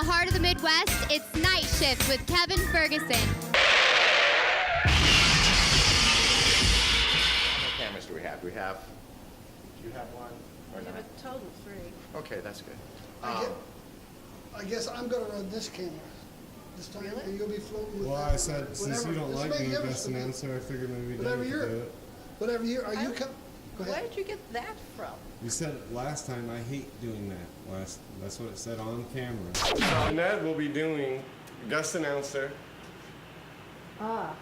heart of the Midwest, it's Night Shift with Kevin Ferguson. How many cameras do we have? Do you have one? Or We have not? a total of 3. Okay, that's good. I guess I'm gonna run this camera this time, Really? and you'll be floating with Well, that. I said, since Whatever. you don't Doesn't like make being a difference guest to me. announcer, I figured maybe Whatever Dave you're- could do it. Whatever year, are you go Where ahead. did you get that from? You said last time I hate doing that. That's what it said on camera. Ned will be doing guest announcer.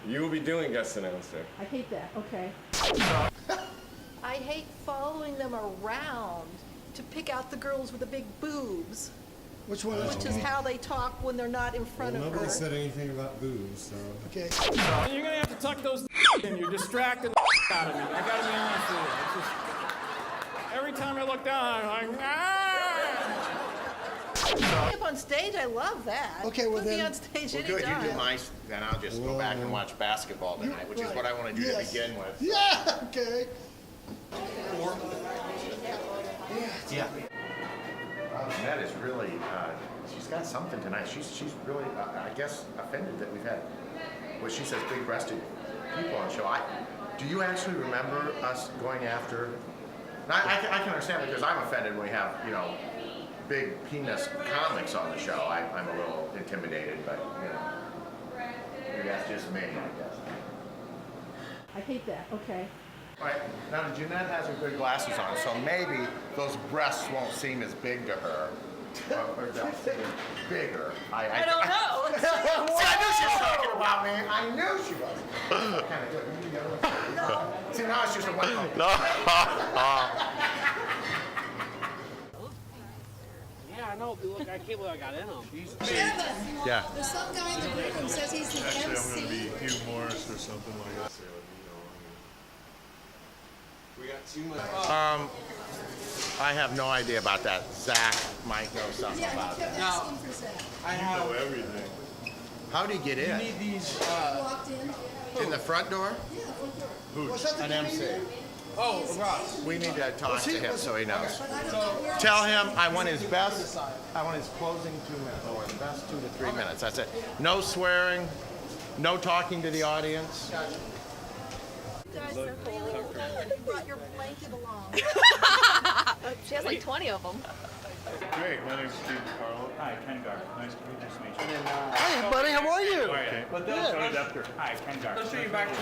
You will be doing guest announcer. I hate that. Okay. I hate following them around to pick out the girls with the big boobs, Which one is which it? is how they talk when they're not in front Well, of nobody her. said anything about boobs, so. Okay. You're gonna have to tuck those in. You're distracting the out of me. I gotta be honest with you. It's just, every time I look down, I'm like, ah! Up on stage, I love that. Okay, well Put me then- on stage Well, good, you anytime. do my, then I'll just go back and watch basketball tonight, which is what I want to do to Yes. begin with. Yeah, okay. Yeah. Ned is really, she's got something tonight. She's really, I guess, offended that we've had, what she says, big-breasted people on the show. Do you actually remember us going after? Now, I can understand because I'm offended when we have, big penis comics on the show. I'm a little intimidated, but, maybe that's just me, I guess. I hate that. Okay. All right, now Jeanette has her good glasses on, so maybe those breasts won't seem as big to her. Or they'll seem bigger. I don't know. Let's see. See, I knew she was talking about me. I knew she was. Kind of good. You need the other one? No. See, now it's just a one. No. Yeah, I know. Look, I can't believe I got in them. Kevin, Yeah. there's some guy in the green room says he's the Actually, I'm MC. going to be Hugh Morris or something like that. We got too much. I have no idea about that. Zach might know something Yeah, about he that. kept asking for Zach. I know everything. How do you get in? These, Walked in. In the front door? Yeah, front door. Was that the An green MC. room? oh, Ross. We need to talk to him so he knows. But I don't know where. Tell him I want his best. I want his closing 2 minutes, or the best 2 to 3 minutes. That's it. No swearing. No talking to the audience. Guys, they're cold. You brought your blanket along. She has like 20 of them. Great, my name's Steve Carlo. Hi, Ken Garr. Nice to meet you. Hey, buddy, how are you? Okay. But Tony Depker. Hi, Ken Garr. They'll show you back to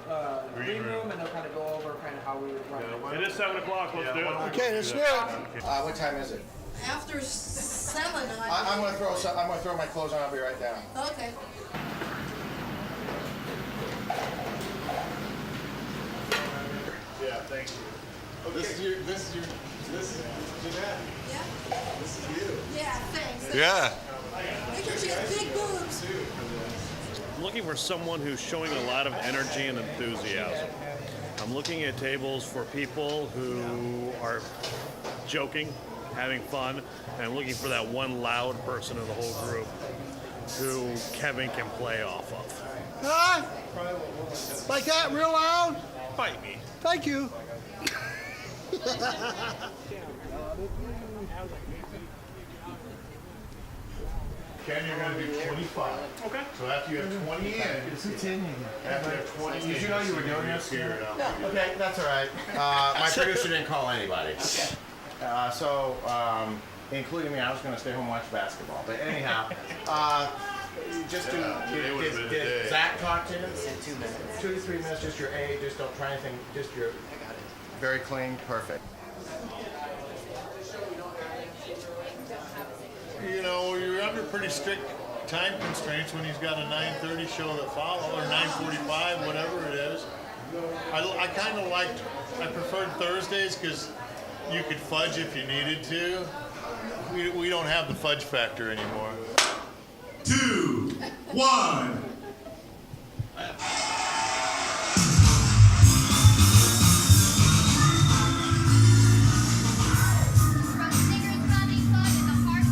the green room, and they'll kind of go over kind of how we would run it. It is 7 o'clock, let's do it. Okay, let's do it. What time is it? After 7, I'm gonna throw some. I'm gonna throw my clothes on. I'll be right down. Okay. Yeah, thank you. This is Jeanette. Yeah? This is you. Yeah, thanks. Yeah. Make sure she has big boobs. I'm looking for someone who's showing a lot of energy and enthusiasm. I'm looking at tables for people who are joking, having fun, and I'm looking for that one loud person in the whole group who Kevin can play off of. Huh? Like that, real loud? Fight me. Thank you. Ken, you're going to do 25. Okay. So after you have 20 in, after you have 20 in, Did you know you were doing can this? figure it out. Okay, that's all right. My producer didn't call anybody. So, including me, I was going to stay home and watch basketball. But anyhow, just to, today would've been a did day. Zach talk to you? In 2 minutes. 2 to 3 minutes, just your age, just don't try anything, just your, very clean, perfect. You know, you're under pretty strict time constraints when he's got a 9:30 show that follow, or 9:45, whatever it is. I kind of liked, I preferred Thursdays because you could fudge if you needed to. We don't have the fudge factor anymore. 2, 1. From Singers Comedy Club in the heart of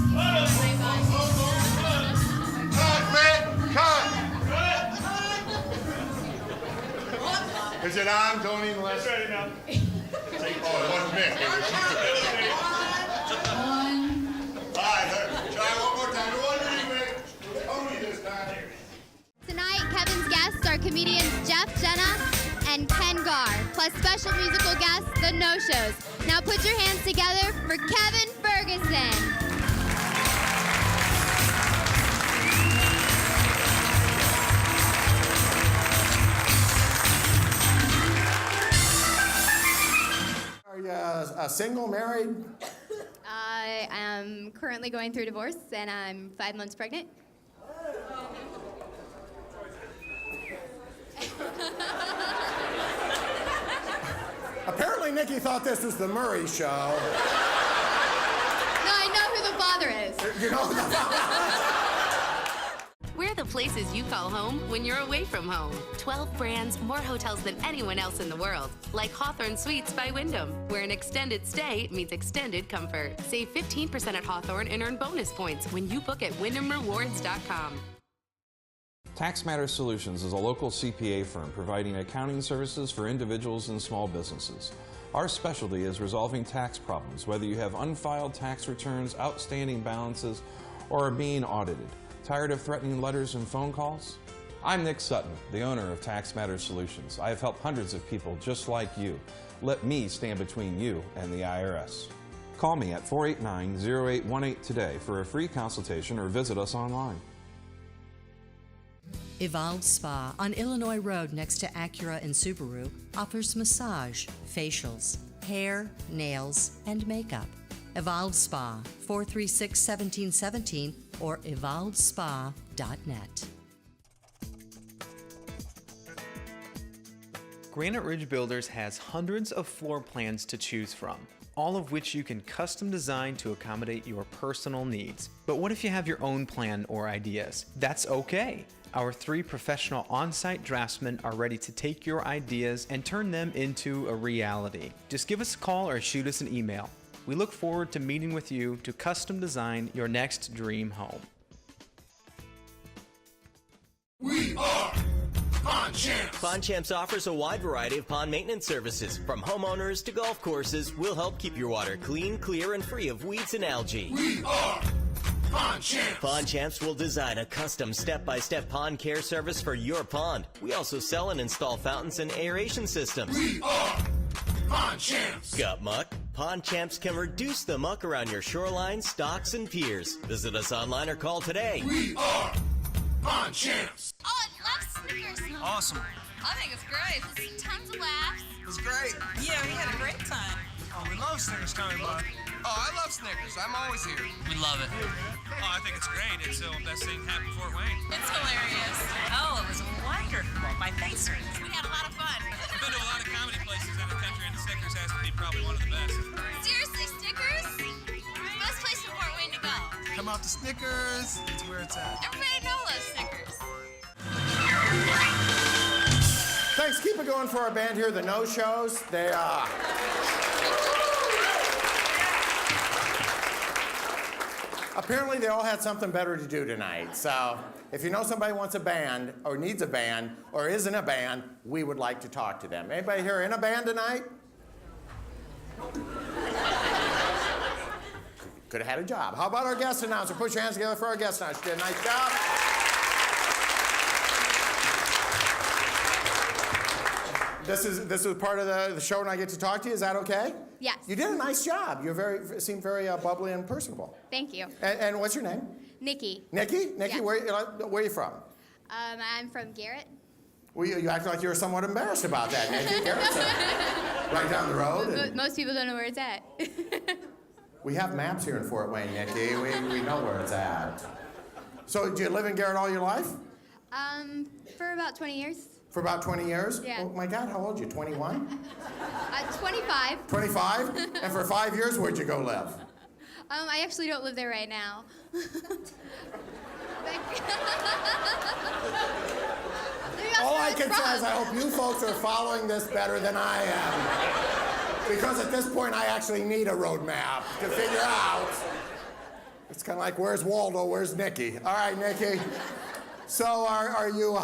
Cut, man, cut! Is it on, Tony? It's ready now. Oh, it wasn't Nick. It was you. All right, try one more comedians Jeff, Jenna, and Ken Garr, plus special musical guests, The No-Shows. Now put your hands together for Kevin Ferguson. Are you single, married? I am currently going through divorce, and I'm 5 months pregnant. Apparently Nikki thought this was the Murray Show. No, I know who the father is. You know who the father is? We're the places you call home when you're away from home. 12 brands, more hotels than anyone else in the world. Like Hawthorne Suites by Wyndham, where an extended stay means extended comfort. Save 15% at Hawthorne and earn bonus points when you book at WyndhamRewards.com. Tax Matters Solutions is a local CPA firm providing accounting services for individuals and small businesses. Our specialty is resolving tax problems, whether you have unfiled tax returns, outstanding balances, or are being audited. Tired of threatening letters and phone calls? I'm Nick Sutton, the owner of Tax Matters Solutions. I have helped hundreds of people just like you. Let me stand between you and the IRS. Call me at 489-0818 today for a free consultation or visit us online. Evolved Spa on Illinois Road next to Acura and Subaru offers massage, facials, hair, nails, and makeup. Evolved Spa, 436-1717 or evolvedspa.net. Granite Ridge Builders has hundreds of floor plans to choose from, all of which you can custom design to accommodate your personal needs. But what if you have your own plan or ideas? That's okay. Our 3 professional on-site draftsmen are ready to take your ideas and turn them into a reality. Just give us a call or shoot us an email. We look forward to meeting with you to custom design your next dream home. We are Pond Champs. Pond Champs offers a wide variety of pond maintenance services. From homeowners to golf courses, we'll help keep your water clean, clear, and free of weeds and algae. We are Pond Champs. Pond Champs will design a custom step-by-step pond care service for your pond. We also sell and install fountains and aeration systems. We are Pond Champs. Got muck? Pond Champs can reduce the muck around your shorelines, docks, and piers. Visit us online or call today. We are Pond Champs. Oh, I love Snickers. Awesome. I think it's great. Tons of laughs. It's great. Yeah, we had a great time. Oh, we love Snickers time, bud. Oh, I love Snickers. I'm always here. We love it. Oh, I think it's great. It's the best thing happened in Fort Wayne. It's hilarious. Oh, it was wonderful. My face hurts. We had a lot of fun. I've been to a lot of comedy places in the country, and Snickers has to be probably one of the best. Seriously, Snickers? Best place in Fort Wayne to go. Come out to Snickers. It's where it's at. Everybody knows Snickers. Thanks. Keep it going for our band here, the No-Shows. They apparently they all had something better to do tonight. So if you know somebody wants a band or needs a band or is in a band, we would like to talk to them. Anybody here in a band tonight? Could have had a job. How about our guest announcer? Put your hands together for our guest announcer. She did a nice job. This is part of the show, and I get to talk to you. Is that okay? Yes. You did a nice job. You seem very bubbly and personable. Thank you. And what's your name? Nikki. Nikki? Yes. Where are you from? I'm from Garrett. Well, you act like you were somewhat embarrassed about that, Nikki. Garrett's right down the road. Most people don't know where it's at. We have maps here in Fort Wayne, Nikki. We know where it's at. So, did you live in Garrett all your life? For about 20 years. For about 20 years? Yeah. Oh, my God, how old are you, 21? 25. 25? And for 5 years, where'd you go live? I actually don't live there right now. All I can say is I hope you folks are following this better than I am. Because at this point, I actually need a roadmap to figure out. It's kind of like, where's Waldo, where's Nikki? All right, Nikki. So are you...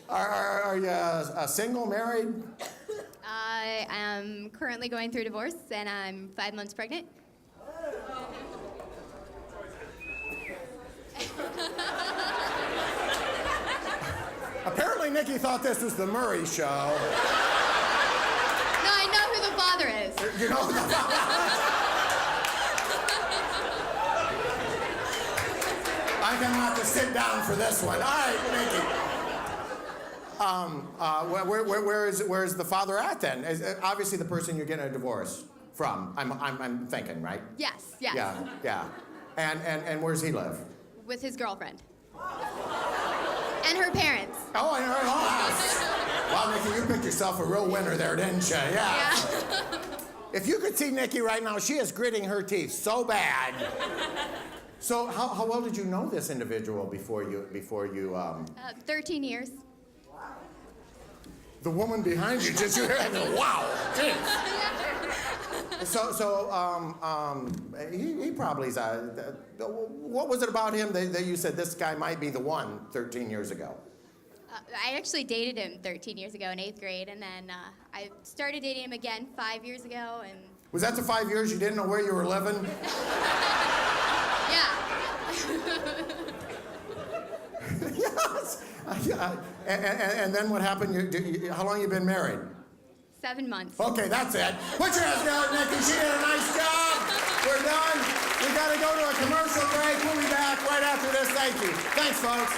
Are you single, married? I am currently going through divorce, and I'm 5 months pregnant. Nikki thought this was the Murray show. No, I know who the father is. You know who the father is? I'm gonna have to sit down for this one. All right, Nikki. Where's the father at then? Obviously the person you're getting a divorce from. I'm thinking, right? Yes, yes. Yeah. And where's he live? With his girlfriend. And her parents. Oh, in her house. Wow, Nikki, you picked yourself a real winner there, didn't you? Yeah. If you could see Nikki right now, she is gritting her teeth so bad. So how well did you know this individual before you 13 years. The woman behind you just wow. Geez. So he probably's what was it about him that you said this guy might be the one 13 years ago? I actually dated him 13 years ago in 8th grade, and then I started dating him again 5 years ago. And was that the 5 years you didn't know where you were living? Yeah. Yes. And then what happened? How long you been married? 7 months. Okay, that's it. Put your hands together, Nikki. She did a nice job. We're done. We got to go to a commercial break. We'll be back right after this. Thank you. Thanks, folks.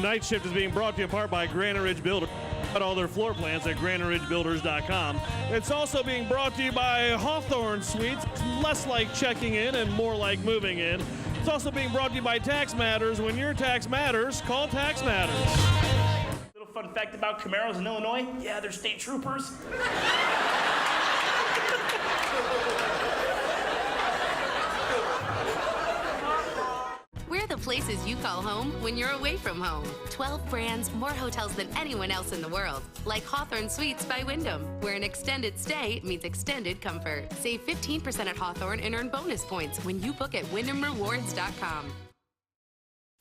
Night Shift is being brought to you in part by Granite Ridge Builders. All their floor plans at graniteridgebuilders.com. It's also being brought to you by Hawthorne Suites, less like checking in and more like moving in. It's also being brought to you by Tax Matters. When your tax matters, call Tax Matters. Little fun fact about Camaros in Illinois, yeah, they're state troopers. We're the places you call home when you're away from home. 12 brands, more hotels than anyone else in the world. Like Hawthorne Suites by Wyndham, where an extended stay means extended comfort. Save 15% at Hawthorne and earn bonus points when you book at WyndhamRewards.com.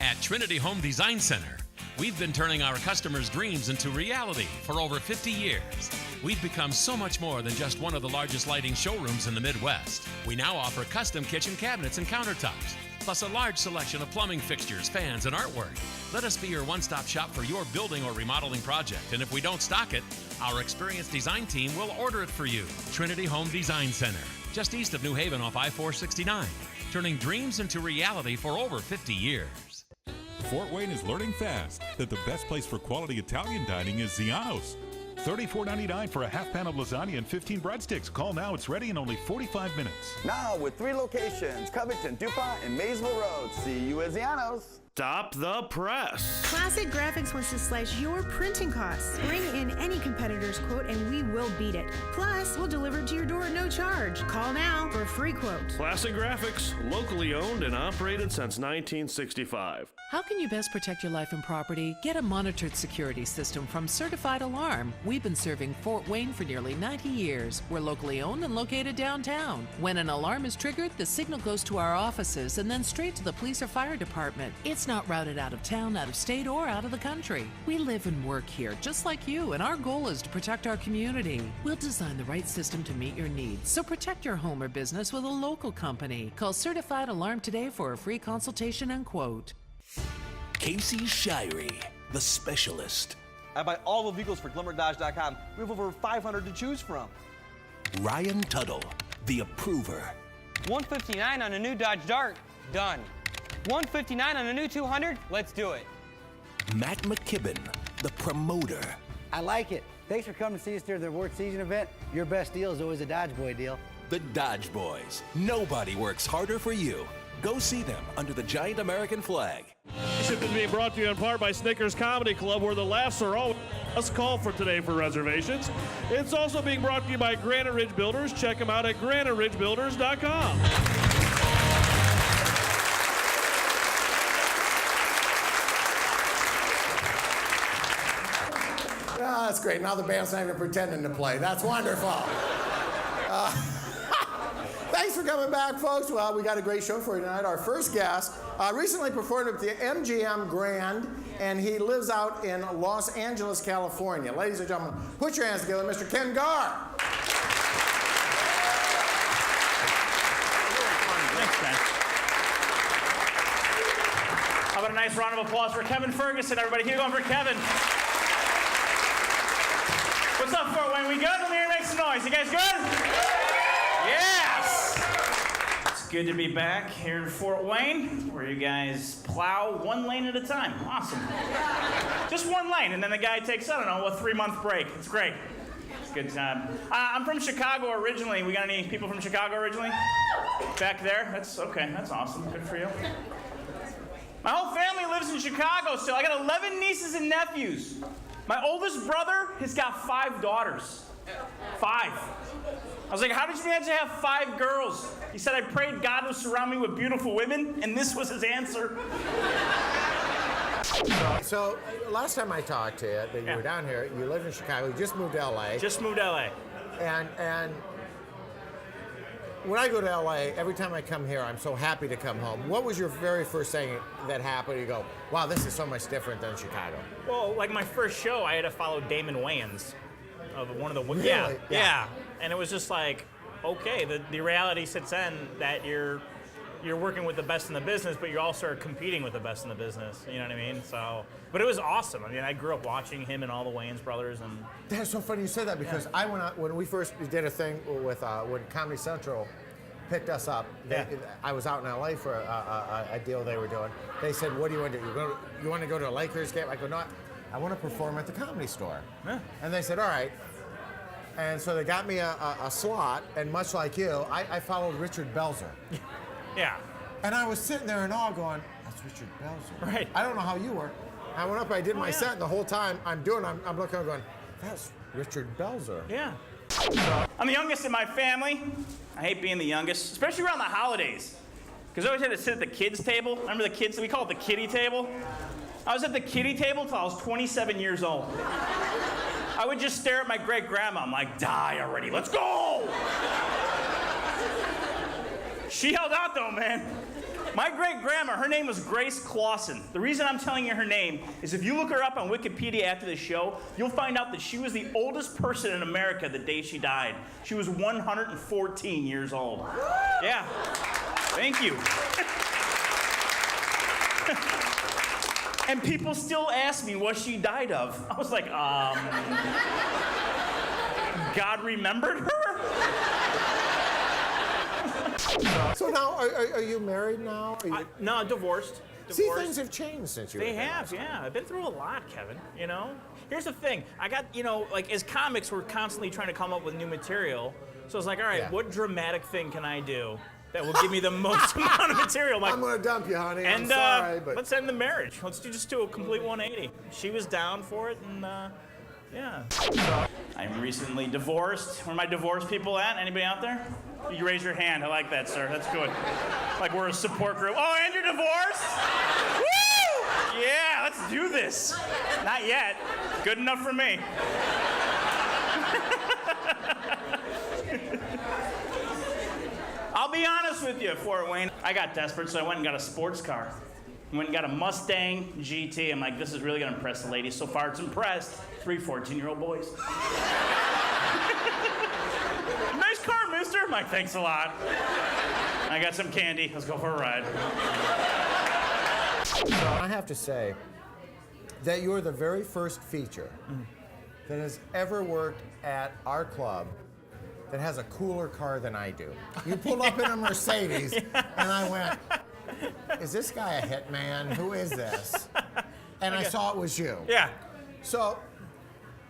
At Trinity Home Design Center, we've been turning our customers' dreams into reality for over 50 years. We've become so much more than just one of the largest lighting showrooms in the Midwest. We now offer custom kitchen cabinets and countertops, plus a large selection of plumbing fixtures, fans, and artwork. Let us be your one-stop shop for your building or remodeling project, and if we don't stock it, our experienced design team will order it for you. Trinity Home Design Center, just east of New Haven off I-469, turning dreams into reality for over 50 years. Fort Wayne is learning fast that the best place for quality Italian dining is Ziano's. $34.99 for a half pound of lasagna and 15 breadsticks. Call now. It's ready in only 45 minutes. Now with 3 locations, Covington, DuPont, and Maysville Road. See you at Ziano's. Stop the press. Classic Graphics wants to slash your printing costs. Bring in any competitor's quote and we will beat it. Plus, we'll deliver it to your door at no charge. Call now for a free quote. Classic Graphics, locally owned and operated since 1965. How can you best protect your life and property? Get a monitored security system from Certified Alarm. We've been serving Fort Wayne for nearly 90 years. We're locally owned and located downtown. When an alarm is triggered, the signal goes to our offices and then straight to the police or fire department. It's not routed out of town, out of state, or out of the country. We live and work here just like you, and our goal is to protect our community. We'll design the right system to meet your needs, so protect your home or business with a local company. Call Certified Alarm today for a free consultation and quote. Casey's Shirey, the specialist. I buy all the vehicles for GlimmerDodge.com. We have over 500 to choose from. Ryan Tuttle, the approver. $159 on a new Dodge Dart. Done. $159 on a new 200. Let's do it. Matt McKibben, the promoter. I like it. Thanks for coming to see us during the award season event. Your best deal is always a Dodge Boy deal. The Dodge Boys. Nobody works harder for you. Go see them under the giant American flag. This is being brought to you in part by Snickers Comedy Club, where the laughs are always. Let's call for today for reservations. It's also being brought to you by Granite Ridge Builders. Check them out at graniteridgebuilders.com. Oh, that's great. Now the band's not even pretending to play. That's wonderful. Thanks for coming back, folks. Well, we got a great show for you tonight. Our first guest recently performed at the MGM Grand, and he lives out in Los Angeles, California. Ladies and gentlemen, put your hands together, Mr. Ken Garr. How about a nice round of applause for Kevin Ferguson, everybody? Keep going for Kevin. What's up, Fort Wayne? We good? Let me hear you make some noise. You guys good? Yes! It's good to be back here in Fort Wayne, where you guys plow one lane at a time. Awesome. Just one lane, and then the guy takes, I don't know, a 3-month break. It's great. It's a good time. I'm from Chicago originally. We got any people from Chicago originally? Back there? That's okay. That's awesome. Good for you. My whole family lives in Chicago still. I got 11 nieces and nephews. My oldest brother has got 5 daughters. 5. I was like, how did you manage to have 5 girls? He said, I prayed God would surround me with beautiful women, and this was his answer. So last time I talked to you, that you were down here, you lived in Chicago, you just moved to LA. Just moved to LA. And when I go to LA, every time I come here, I'm so happy to come home. What was your very first thing that happened? You go, wow, this is so much different than Chicago. Well, like my first show, I had to follow Damon Wayans of one of the Really? yeah. And it was just like, okay, the reality sits in that you're working with the best in the business, but you also are competing with the best in the business. You know what I mean? So, but it was awesome. I mean, I grew up watching him and all the Wayans brothers, and that's so funny you said that because I went out when we first did a thing with when Comedy Central picked us up. I was out in LA for a deal they were doing. They said, "What do you want to do? You want to go to a Lakers game?" I go, "No, I want to perform at the Comedy Store." Yeah. And they said, "All right." And so they got me a slot, and much like you, I followed Richard Belzer. Yeah. And I was sitting there in awe going, that's Richard Belzer. Right. I don't know how you were. I went up, I did my set, and the whole time I'm looking, going, that's Richard Belzer. Yeah. I'm the youngest in my family. I hate being the youngest, especially around the holidays. Because I always had to sit at the kids' table. Remember the kids? We call it the kiddie table. I was at the kiddie table until I was 27 years old. I would just stare at my great-grandma. I'm like, die already, let's go! She held out though, man. My great-grandma, her name was Grace Clausen. The reason I'm telling you her name is if you look her up on Wikipedia after the show, you'll find out that she was the oldest person in America the day she died. She was 114 years old. Yeah. Thank you. And people still ask me what she died of. I was like, God remembered her? So now, are you married now? No, divorced. See, things have changed since you were They there. have, yeah. I've been through a lot, Kevin, you know? Here's the thing. I got, like as comics, we're constantly trying to come up with new material. So I was like, all right, what dramatic thing can I do that will give me the most amount of material? I'm going to dump you, honey. I'm sorry, but... let's end the marriage. Let's just do a complete 180. She was down for it, and yeah. I'm recently divorced. Where are my divorced people at? Anybody out there? You can raise your hand. I like that, sir. That's good. Like we're a support group. Oh, and you're divorced? Woo! Yeah, let's do this. Not yet. Good enough for me. I'll be honest with you, Fort Wayne. I got desperate, so I went and got a sports car. Went and got a Mustang GT. I'm like, this is really gonna impress the ladies. So far, it's impressed 3 14-year-old boys. Nice car, mister. I'm like, thanks a lot. I got some candy. Let's go for a ride. I have to say that you're the very first feature that has ever worked at our club that has a cooler car than I do. You pulled up in a Mercedes, and I went, is this guy a hitman? Who is this? And I saw it was you. Yeah. So,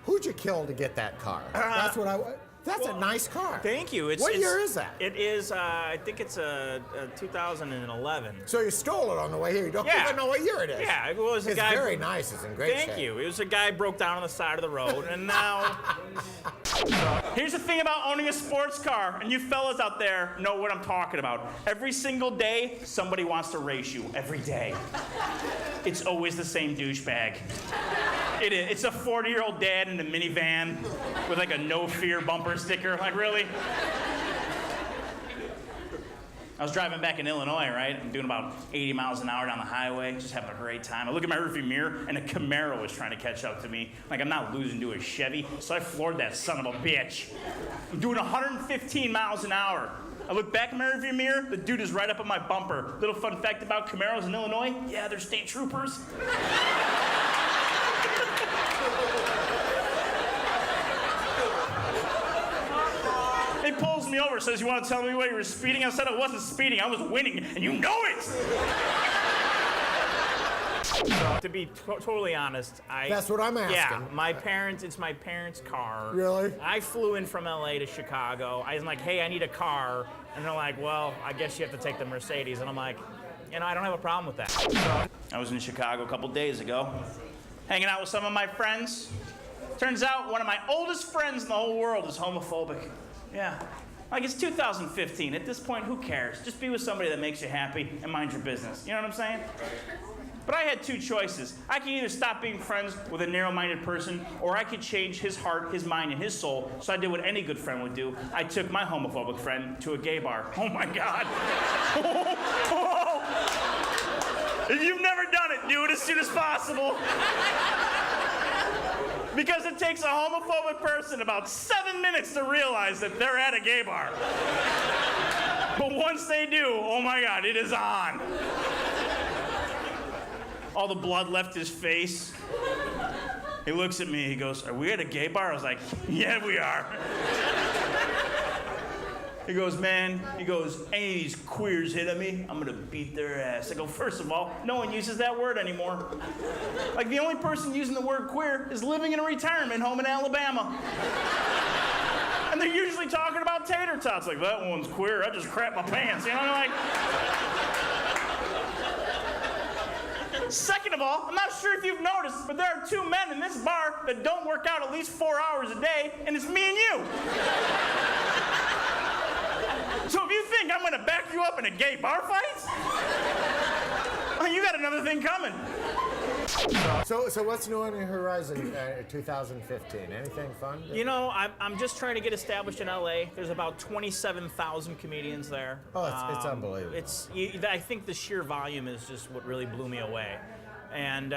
who'd you kill to get that car? That's what I. That's a nice car. Thank you. What year is that? It is, I think it's a 2011. So you stole it on the way here. You don't even know what year it is. Yeah, it was a guy. It's very nice. It's in great shape. Thank you. It was a guy broke down on the side of the road, and now. Here's the thing about owning a sports car, and you fellas out there know what I'm talking about. Every single day, somebody wants to race you. Every day. It's always the same douchebag. It is. It's a 40-year-old dad in a minivan with like a no fear bumper sticker. Like, really? I was driving back in Illinois, right? I'm doing about 80 miles an hour down the highway, just having a great time. I look at my rearview mirror, and a Camaro was trying to catch up to me. Like, I'm not losing to a Chevy, so I floored that son of a bitch. I'm doing 115 miles an hour. I look back in my rearview mirror, the dude is right up on my bumper. Little fun fact about Camaros in Illinois, yeah, they're state troopers. He pulls me over, says, you want to tell me why you were speeding? I said I wasn't speeding, I was winning, and you know it! So, to be totally honest, That's what I'm asking. Yeah, it's my parents' car. Really? I flew in from LA to Chicago. I was like, hey, I need a car. And they're like, well, I guess you have to take the Mercedes. And I'm like, you know, I don't have a problem with that. So, I was in Chicago a couple days ago, hanging out with some of my friends. Turns out one of my oldest friends in the whole world is homophobic. Yeah. Like, it's 2015. At this point, who cares? Just be with somebody that makes you happy and mind your business. You know what I'm saying? But I had two choices. I could either stop being friends with a narrow-minded person, or I could change his heart, his mind, and his soul. So I did what any good friend would do. I took my homophobic friend to a gay bar. Oh my God. If you've never done it, do it as soon as possible. Because it takes a homophobic person about 7 minutes to realize that they're at a gay bar. But once they do, oh my God, it is on. All the blood left his face. He looks at me, he goes, are we at a gay bar? I was like, yeah, we are. He goes, man, any of these queers hit on me, I'm gonna beat their ass. I go, first of all, no one uses that word anymore. Like, the only person using the word queer is living in a retirement home in Alabama. And they're usually talking about tater tots. Like, that one's queer, I just crap my pants. You know, like... Second of all, I'm not sure if you've noticed, but there are two men in this bar that don't work out at least 4 hours a day, and it's me and you. So if you think I'm gonna back you up in a gay bar fight, oh, you got another thing coming. So what's new on your horizon 2015? Anything fun? you know, I'm just trying to get established in LA. There's about 27,000 comedians there. Oh, it's unbelievable. I think the sheer volume is just what really blew me away. And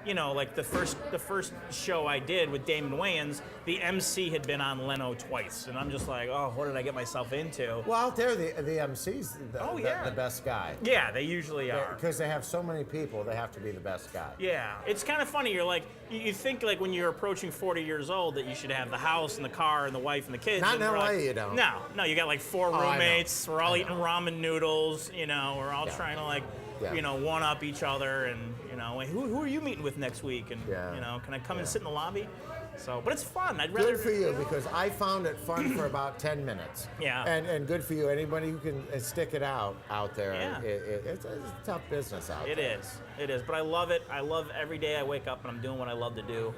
you know, like the first show I did with Damon Wayans, the MC had been on Leno twice, and I'm just like, oh, what did I get myself into? Well, out there, the MC's the best guy. Yeah, they usually are. Because they have so many people, they have to be the best guy. Yeah, it's kind of funny. You're like, you think like when you're approaching 40 years old that you should have the house and the car and the wife and the kids. Not in LA, like, you don't. No, you got like 4 roommates. We're all eating ramen noodles. You know, we're all trying to like, you know, one up each other, and you know, who are you meeting with next week? And you know, can I come and sit in the lobby? So, but it's fun. I'd rather. Good for you, because I found it fun for about 10 minutes. Yeah. And good for you. Anybody who can stick it out there, it's a tough business out there. It is. But I love it. I love every day I wake up and I'm doing what I love to do.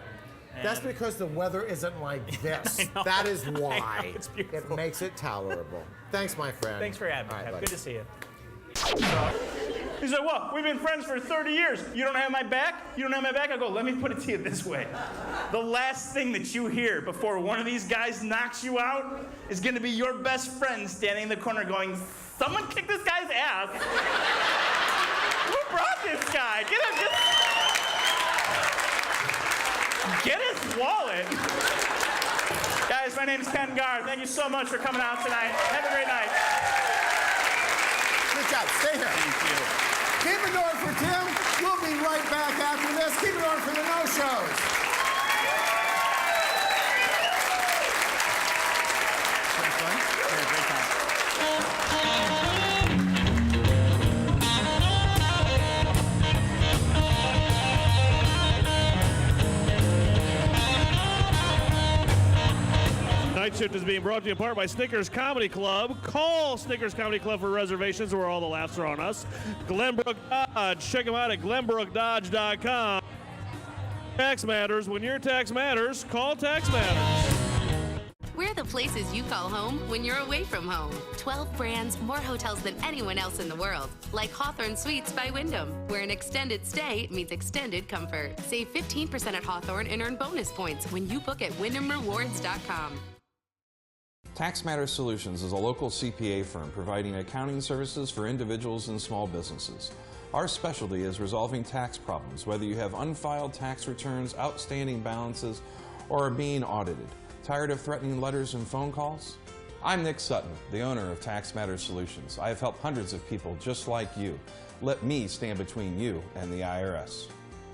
And that's because the weather isn't like this. That is why. It's beautiful. It makes it tolerable. Thanks, my friend. Thanks for having me. All right, Good to see you. He's like, well, we've been friends for 30 years. You don't have my back? You don't have my back? I go, let me put it to you this way. The last thing that you hear before one of these guys knocks you out is gonna be your best friend standing in the corner going, someone kick this guy's ass. Who brought this guy? Get his wallet. Guys, my name's Ken Garr. Thank you so much for coming out tonight. Have a great night. Good job. Stay here. Thank you. Keep it going for Tim. We'll be right back after this. Keep it going for the no-shows. Night Shift is being brought to you in part by Snickers Comedy Club. Call Snickers Comedy Club for reservations where all the laughs are on us. Glenbrook Dodge. Check them out at glenbrookdodge.com. Tax matters. When your tax matters, call Tax Matters. We're the places you call home when you're away from home. 12 brands, more hotels than anyone else in the world. Like Hawthorne Suites by Wyndham, where an extended stay means extended comfort. Save 15% at Hawthorne and earn bonus points when you book at wyndhamrewards.com. Tax Matters Solutions is a local CPA firm providing accounting services for individuals and small businesses. Our specialty is resolving tax problems, whether you have unfiled tax returns, outstanding balances, or are being audited. Tired of threatening letters and phone calls? I'm Nick Sutton, the owner of Tax Matters Solutions. I have helped hundreds of people just like you. Let me stand between you and the IRS.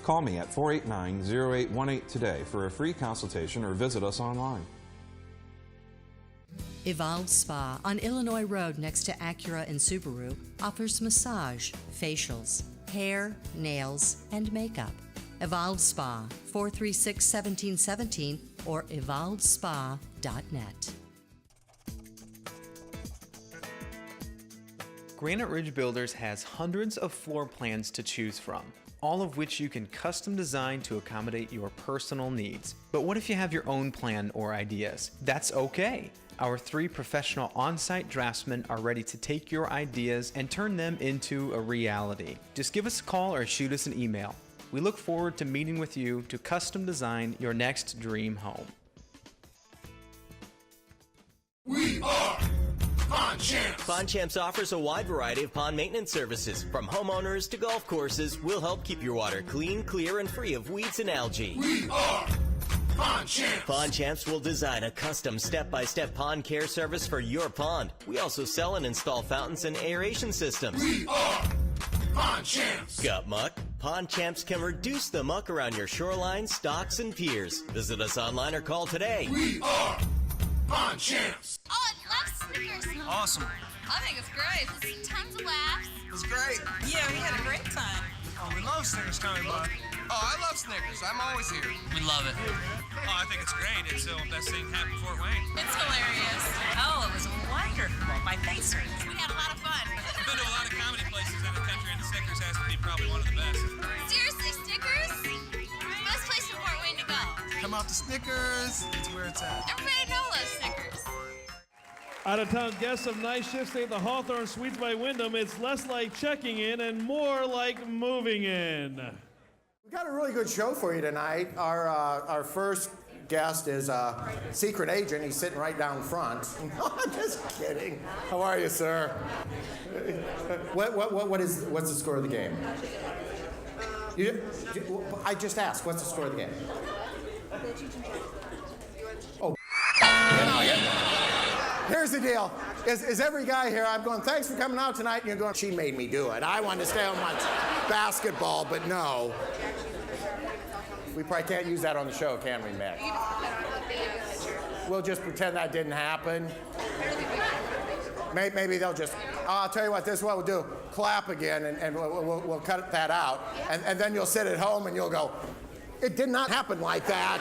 Call me at 489-0818 today for a free consultation or visit us online. Evolve Spa on Illinois Road next to Acura and Subaru offers massage, facials, hair, nails, and makeup. Evolve Spa, 436-1717 or evolvespa.net. Granite Ridge Builders has hundreds of floor plans to choose from, all of which you can custom design to accommodate your personal needs. But what if you have your own plan or ideas? That's okay. Our 3 professional on-site draftsmen are ready to take your ideas and turn them into a reality. Just give us a call or shoot us an email. We look forward to meeting with you to custom design your next dream home. We are Pond Champs. Pond Champs offers a wide variety of pond maintenance services. From homeowners to golf courses, we'll help keep your water clean, clear, and free of weeds and algae. We are Pond Champs. Pond Champs will design a custom step-by-step pond care service for your pond. We also sell and install fountains and aeration systems. We are Pond Champs. Got muck? Pond Champs can reduce the muck around your shorelines, docks, and piers. Visit us online or call today. We are Pond Champs. Oh, I love Snickers. Awesome. I think it's great. Tons of laughs. It's great. Yeah, we had a great time. Oh, we love Snickers coming by. Oh, I love Snickers. I'm always here. We love it. Oh, I think it's great. It's the best thing happened in Fort Wayne. It's hilarious. Oh, it was wonderful. My face hurts. We had a lot of fun. I've been to a lot of comedy places in the country, and the Snickers has to be probably one of the best. Seriously, Snickers? Best place in Fort Wayne to go. Come out to Snickers. It's where it's at. Everybody knows loves Snickers. Out-of-town guests of night shift stay at the Hawthorne Suites by Wyndham. It's less like checking in and more like moving in. We've got a really good show for you tonight. Our first guest is a secret agent. He's sitting right down front. I'm just kidding. How are you, sir? What's the score of the game? I just asked, what's the score of the game? Oh, here's the deal. Is every guy here, I'm going, thanks for coming out tonight, and you're going, she made me do it. I wanted to stay on my basketball, but no. We probably can't use that on the show, can we, Matt? We'll just pretend that didn't happen. Maybe they'll just, I'll tell you what, this is what we'll do. Clap again, and we'll cut that out. And then you'll sit at home and you'll go, it did not happen like that.